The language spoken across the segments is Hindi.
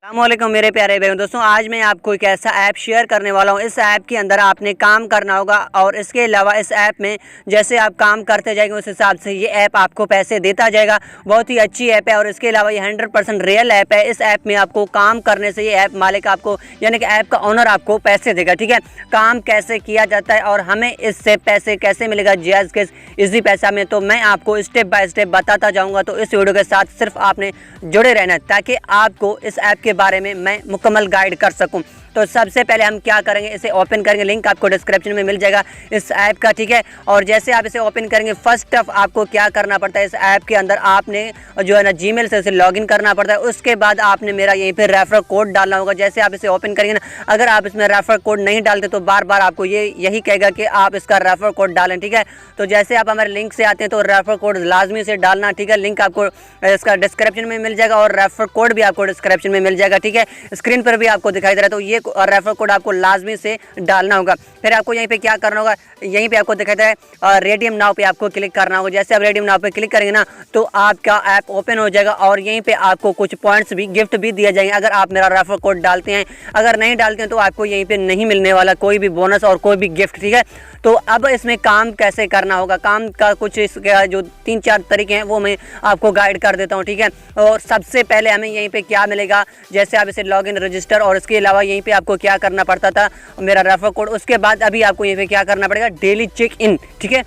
अस्सलामुअलैकुम मेरे प्यारे भाइयों दोस्तों, आज मैं आपको एक ऐसा ऐप शेयर करने वाला हूँ। इस ऐप के अंदर आपने काम करना होगा और इसके अलावा इस ऐप में जैसे आप काम करते जाएंगे उस हिसाब से ये ऐप आपको पैसे देता जाएगा। बहुत ही अच्छी ऐप है और इसके अलावा ये 100% रियल ऐप है। इस ऐप में आपको काम करने से ये ऐप मालिक आपको यानी कि ऐप का ओनर आपको पैसे देगा। ठीक है, काम कैसे किया जाता है और हमें इससे पैसे कैसे मिलेगा जायज़ के इजी पैसा में, तो मैं आपको स्टेप बाय स्टेप बताता जाऊँगा। तो इस वीडियो के साथ सिर्फ आपने जुड़े रहना ताकि आपको इस ऐप के बारे में मैं मुकम्मल गाइड कर सकूं। तो सबसे पहले हम क्या करेंगे, इसे ओपन करेंगे। लिंक आपको डिस्क्रिप्शन में मिल जाएगा इस ऐप का। ठीक है, और जैसे आप इसे ओपन करेंगे फर्स्ट ऑफ आपको क्या करना पड़ता है, इस ऐप के अंदर आपने जो है ना जीमेल से इसे लॉगिन करना पड़ता है। उसके बाद आपने मेरा यहीं पे रेफर कोड डालना होगा। जैसे आप इसे ओपन करेंगे ना, अगर आप इसमें रेफर कोड नहीं डालते तो बार बार आपको यही कहेगा कि आप इसका रेफर कोड डालें। ठीक है, तो जैसे आप हमारे लिंक से आते हैं तो रेफर कोड लाजमी से डालना। ठीक है, लिंक आपको इसका डिस्क्रिप्शन में मिल जाएगा और रेफर कोड भी आपको डिस्क्रिप्शन में मिल जाएगा। ठीक है, स्क्रीन पर भी आपको दिखाई दे रहा है, तो ये रेफर कोड आपको लाजमी से डालना होगा। फिर आपको यहीं पे क्या करना होगा, यहीं पे आपको दिखाई दे रहा है रेडीम नाउ पे आपको क्लिक करना होगा। जैसे आप रेडीम नाउ पे क्लिक करेंगे ना तो आपका ऐप ओपन हो जाएगा और यहीं पे आपको कुछ पॉइंट्स भी गिफ्ट भी दिए जाएंगे अगर आप मेरा रेफर कोड डालते हैं। अगर नहीं डालते हैं तो आपको यहीं पे नहीं मिलने वाला कोई भी बोनस और कोई भी गिफ्ट। ठीक है, तो अब इसमें काम कैसे करना होगा, काम का कुछ इसके जो 3-4 तरीके हैं वो मैं आपको गाइड कर देता हूँ। ठीक है, और सबसे पहले हमें यहीं पे क्या मिलेगा, जैसे आप इसे लॉगिन रजिस्टर और इसके अलावा यहीं पे आपको क्या करना पड़ता था मेरा रेफर कोड। उसके बाद अभी आपको यहीं पे क्या करना पड़ेगा, डेली चेक इन। ठीक है,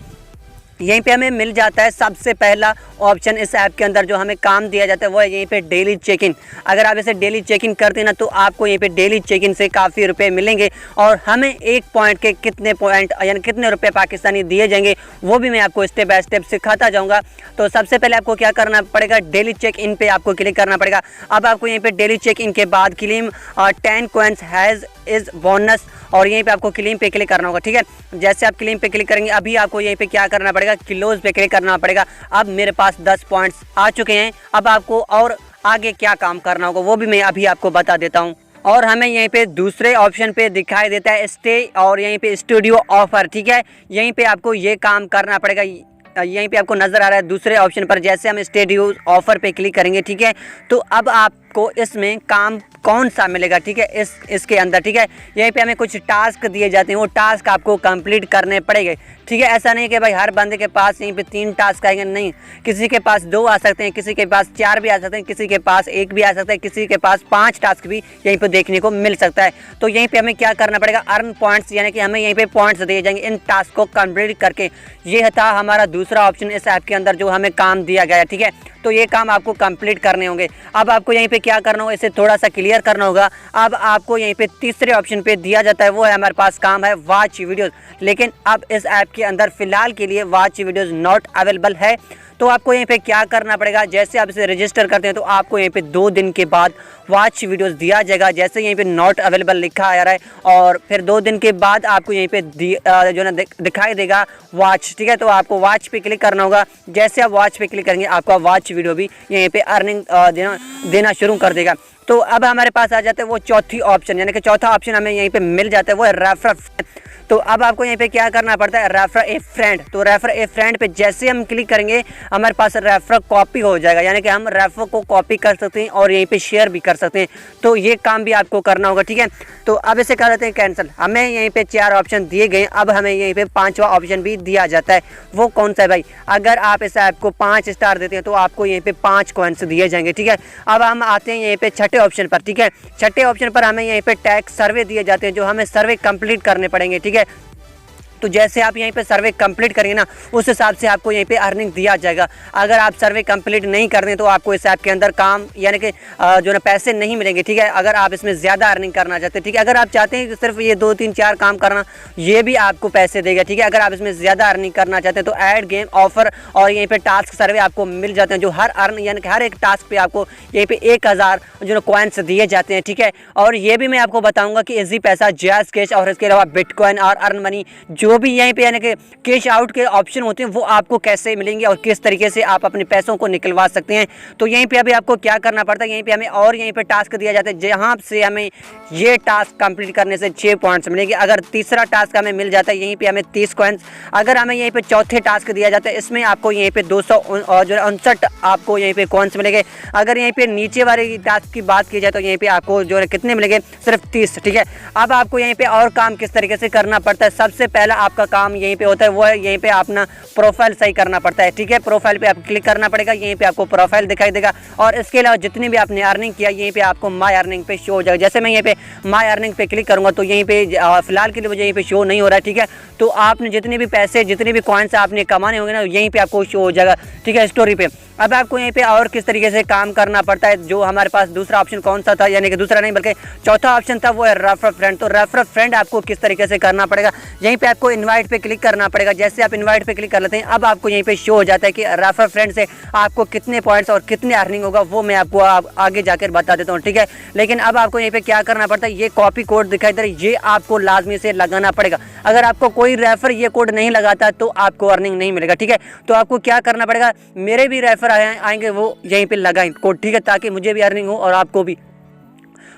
यहीं पे हमें मिल जाता है सबसे पहला ऑप्शन इस ऐप के अंदर जो हमें काम दिया जाता है वो है यहीं पे डेली चेक इन। अगर आप इसे डेली चेक इन करते हैं ना तो आपको यहीं पे डेली चेक इन से काफ़ी रुपए मिलेंगे और हमें एक पॉइंट के कितने पॉइंट यानी कितने रुपए पाकिस्तानी दिए जाएंगे वो भी मैं आपको स्टेप बाय स्टेप सिखाता जाऊँगा। तो सबसे पहले आपको क्या करना पड़ेगा, डेली चेक इन पे आपको क्लिक करना पड़ेगा। अब आपको यहीं पर डेली चेक इन के बाद claim 10 coins has is bonus और यहीं पे आपको क्लेम पे क्लिक करना होगा। ठीक है, जैसे आप क्लेम पे क्लिक करेंगे अभी आपको यहीं पे क्या करना पड़ेगा, क्लोज पे क्लिक करना पड़ेगा। अब मेरे पास 10 पॉइंट्स आ चुके हैं। अब आपको और आगे क्या काम करना होगा वो भी मैं अभी आपको बता देता हूँ। और हमें यहीं पे दूसरे ऑप्शन पे दिखाई देता है स्टे और यहीं पे स्टूडियो ऑफर। ठीक है, यहीं पे आपको ये काम करना पड़ेगा। यहीं पे आपको नज़र आ रहा है दूसरे ऑप्शन पर, जैसे हम स्टूडियो ऑफर पे क्लिक करेंगे। ठीक है, तो अब आपको इसमें काम कौन सा मिलेगा। ठीक है, इसके अंदर ठीक है यहीं पे हमें कुछ टास्क दिए जाते हैं, वो टास्क आपको कंप्लीट करने पड़ेंगे। ठीक है, ऐसा नहीं कि भाई हर बंदे के पास यहीं पे 3 टास्क आएंगे, नहीं, किसी के पास 2 आ सकते हैं, किसी के पास 4 भी आ सकते हैं, किसी के पास 1 भी आ सकता है, किसी के पास 5 टास्क भी यहीं पे देखने को मिल सकता है। तो यहीं पे हमें क्या करना पड़ेगा, अर्न पॉइंट्स, यानी कि हमें यहीं पे पॉइंट्स दिए जाएंगे इन टास्क को कंप्लीट करके। ये था हमारा दूसरा ऑप्शन इस ऐप के अंदर जो हमें काम दिया गया है। ठीक है, तो ये काम आपको कंप्लीट करने होंगे। अब आपको यहीं पे क्या करना होगा, इसे थोड़ा सा क्लियर करना होगा। अब आपको यहीं पे तीसरे ऑप्शन पे दिया जाता है वो है हमारे पास काम है वॉच वीडियोस, लेकिन अब इस ऐप के अंदर फ़िलहाल के लिए वॉच वीडियोस नॉट अवेलेबल है। तो आपको यहीं पे क्या करना पड़ेगा, जैसे आप इसे रजिस्टर करते हैं तो आपको यहीं पे 2 दिन के बाद वॉच वीडियोस दिया जाएगा। जैसे यहीं पे नॉट अवेलेबल लिखा आ रहा है और फिर 2 दिन के बाद आपको यहीं पे जो ना दिखाई देगा वॉच। ठीक है, तो आपको वॉच पे क्लिक करना होगा। जैसे आप वॉच पे क्लिक करेंगे आपका वॉच वीडियो भी यहीं पे अर्निंग देना शुरू कर देगा। तो अब हमारे पास आ जाता है वो चौथी ऑप्शन, यानी कि चौथा ऑप्शन हमें यहीं पे मिल जाता है वो है रेफर। तो अब आपको यहीं पे क्या करना पड़ता है, रेफर ए फ्रेंड। तो रेफर ए फ्रेंड पे जैसे हम क्लिक करेंगे हमारे पास रेफर कॉपी हो जाएगा, यानी कि हम रेफर को कॉपी कर सकते हैं और यहीं पे शेयर भी कर सकते हैं। तो ये काम भी आपको करना होगा। ठीक है, तो अब इसे कर देते हैं कैंसिल। हमें यहीं पे 4 ऑप्शन दिए गए, अब हमें यहीं पे 5वां ऑप्शन भी दिया जाता है। वो कौन सा है भाई, अगर आप इस ऐप को 5 स्टार देते हैं तो आपको यहीं पे 5 कॉइन्स दिए जाएंगे। ठीक है, अब हम आते हैं यहीं पे छठे ऑप्शन पर। ठीक है, छठे ऑप्शन पर हमें यहीं पे टैक्स सर्वे दिए जाते हैं जो हमें सर्वे कंप्लीट करने पड़ेंगे। ठीक है, तो जैसे आप यहीं पे सर्वे कंप्लीट करेंगे ना उस हिसाब से आपको यहीं पे अर्निंग दिया जाएगा। अगर आप सर्वे कंप्लीट नहीं कर दें तो आपको इस ऐप के अंदर काम यानी कि जो ना पैसे नहीं मिलेंगे। ठीक है, अगर आप इसमें ज़्यादा अर्निंग करना चाहते हैं, ठीक है, अगर आप चाहते हैं कि सिर्फ ये 2-3-4 काम करना, ये भी आपको पैसे देगा। ठीक है, अगर आप इसमें ज़्यादा अर्निंग करना चाहते हैं तो ऐड गेम ऑफर और यहीं पर टास्क सर्वे आपको मिल जाते हैं जो हर यानी कि हर एक टास्क पर आपको यहीं पर 1000 जो ना कॉइन्स दिए जाते हैं। ठीक है, और ये भी मैं आपको बताऊँगा कि इजी पैसा, जायज़ कैश और इसके अलावा बिटकॉइन और अर्न मनी जो जो भी यहीं पे यानी कि कैश आउट के ऑप्शन होते हैं वो आपको कैसे मिलेंगे और किस तरीके से आप अपने पैसों को निकलवा सकते हैं। तो यहीं पे अभी आपको क्या करना पड़ता है, यहीं पे हमें और यहीं पे टास्क दिया जाता है जहाँ से हमें ये टास्क कंप्लीट करने से 6 पॉइंट्स मिलेंगे। अगर तीसरा टास्क हमें मिल जाता है यहीं पे हमें 30 कॉइन्स। अगर हमें यहीं पे चौथे टास्क दिया जाता है इसमें आपको यहीं पे 259 आपको यहीं पे कॉइन्स मिलेंगे। अगर यहीं पे नीचे वाले टास्क की बात की जाए तो यहीं पे आपको जो है कितने मिलेंगे, सिर्फ 30। ठीक है, अब आपको यहीं पे और काम किस तरीके से करना पड़ता है। सबसे पहला आपका काम यहीं पे होता है वो है यहीं पे अपना प्रोफाइल सही करना पड़ता है। ठीक है, प्रोफाइल पे आप क्लिक करना पड़ेगा, यहीं पे आपको प्रोफाइल दिखाई देगा और इसके अलावा जितनी भी आपने अर्निंग किया यहीं पे आपको माय अर्निंग पे शो हो जाएगा। जैसे मैं यहीं पे माय अर्निंग पे क्लिक करूंगा तो यहीं पे फिलहाल के लिए मुझे यहीं पे शो नहीं हो रहा है। ठीक है, तो आपने जितने भी पैसे जितने भी कॉइन्स आपने कमाने होंगे ना यहीं पे आपको शो हो जाएगा। ठीक है, स्टोरी पे। अब आपको यहीं पे और किस तरीके से काम करना पड़ता है, जो हमारे पास दूसरा ऑप्शन कौन सा था, यानी कि दूसरा नहीं बल्कि चौथा ऑप्शन था वो है रेफर फ्रेंड। तो रेफर फ्रेंड आपको किस तरीके से करना पड़ेगा, यहीं पे आपको इनवाइट पे क्लिक करना पड़ेगा। जैसे आप इनवाइट पे क्लिक कर लेते हैं अब आपको यहीं पे शो हो जाता है कि रेफर फ्रेंड से आपको कितने पॉइंट्स और कितने अर्निंग होगा वो मैं आपको आगे जाकर बता देता हूँ। ठीक है, लेकिन अब आपको यहीं पे क्या करना पड़ता है, ये कॉपी कोड दिखाई दे रहा है ये आपको लाजमी से लगाना पड़ेगा। अगर आपको कोई रेफर ये कोड नहीं लगाता तो आपको अर्निंग नहीं मिलेगा। ठीक है, तो आपको क्या करना पड़ेगा, मेरे भी रेफर आएंगे वो यहीं पे लगाएं कोड। ठीक है, ताकि मुझे भी अर्निंग हो और आपको भी।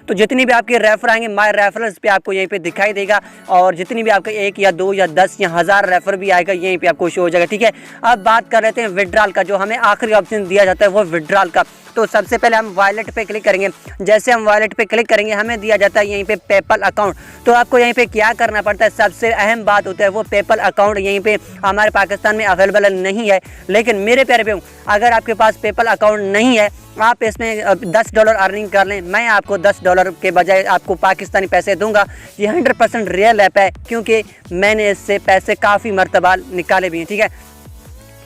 तो जितनी भी आपके रेफर आएंगे माय रेफरेंस पे आपको यहीं पे दिखाई देगा और जितनी भी आपका 1 या 2 या 10 या 1000 रेफर भी आएगा यहीं पे आपको शो हो जाएगा। ठीक है, अब बात कर लेते हैं विड्रॉल का, जो हमें आखिरी ऑप्शन दिया जाता है वो विड्रॉल का। तो सबसे पहले हम वॉलेट पे क्लिक करेंगे। जैसे हम वॉलेट पे क्लिक करेंगे हमें दिया जाता है यहीं पे पेपल अकाउंट। तो आपको यहीं पे क्या करना पड़ता है, सबसे अहम बात होता है वो पेपल अकाउंट यहीं पे हमारे पाकिस्तान में अवेलेबल नहीं है। लेकिन मेरे प्यारे भाइयों अगर आपके पास पेपल अकाउंट नहीं है आप इसमें $10 अर्निंग कर लें, मैं आपको $10 के बजाय आपको पाकिस्तानी पैसे दूंगा। ये 100% रियल ऐप है क्योंकि मैंने इससे पैसे काफ़ी मरतबा निकाले भी हैं। ठीक है,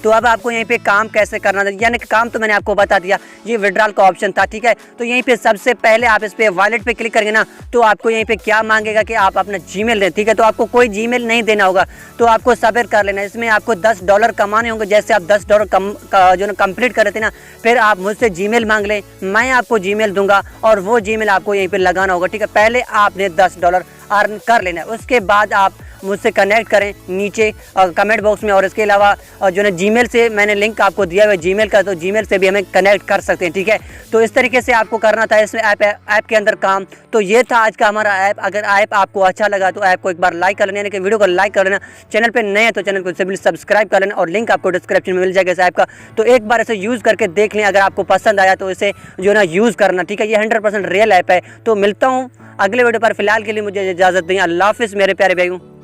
तो अब आपको यहीं पे काम कैसे करना था, यानी कि काम तो मैंने आपको बता दिया, ये विड्रॉल का ऑप्शन था। ठीक है, तो यहीं पे सबसे पहले आप इस पे वॉलेट पे क्लिक करेंगे ना तो आपको यहीं पे क्या मांगेगा कि आप अपना जीमेल दें। ठीक है, तो आपको कोई जीमेल नहीं देना होगा, तो आपको सब्र कर लेना। इसमें आपको $10 कमाने होंगे। जैसे आप $10 जो कंप्लीट कर लेते ना फिर आप मुझसे जीमेल मांग लें, मैं आपको जीमेल दूंगा और वो जीमेल आपको यहीं पर लगाना होगा। ठीक है, पहले आपने $10 अर्न कर लेना है, उसके बाद आप मुझसे कनेक्ट करें नीचे कमेंट बॉक्स में। और इसके अलावा जो है जीमेल से मैंने लिंक आपको दिया हुआ है जीमेल का, तो जीमेल से भी हमें कनेक्ट कर सकते हैं। ठीक है, तो इस तरीके से आपको करना था इस ऐप के अंदर काम। तो ये था आज का हमारा ऐप। अगर ऐप आपको अच्छा लगा तो ऐप को एक बार लाइक कर लेना, यानी कि वीडियो को लाइक कर लेना। चैनल पर नए हैं तो चैनल को सिंपली सब्सक्राइब कर लेना और लिंक आपको डिस्क्रिप्शन में मिल जाएगा इस ऐप का। तो एक बार इसे यूज़ करके देख लें, अगर आपको पसंद आया तो इसे जो है ना यूज़ करना। ठीक है, ये 100% रियल ऐप है। तो मिलता हूँ अगले वीडियो पर, फिलहाल के लिए मुझे इजाज़त दें। अल्लाह हाफ़िज़ मेरे प्यारे भाइयों।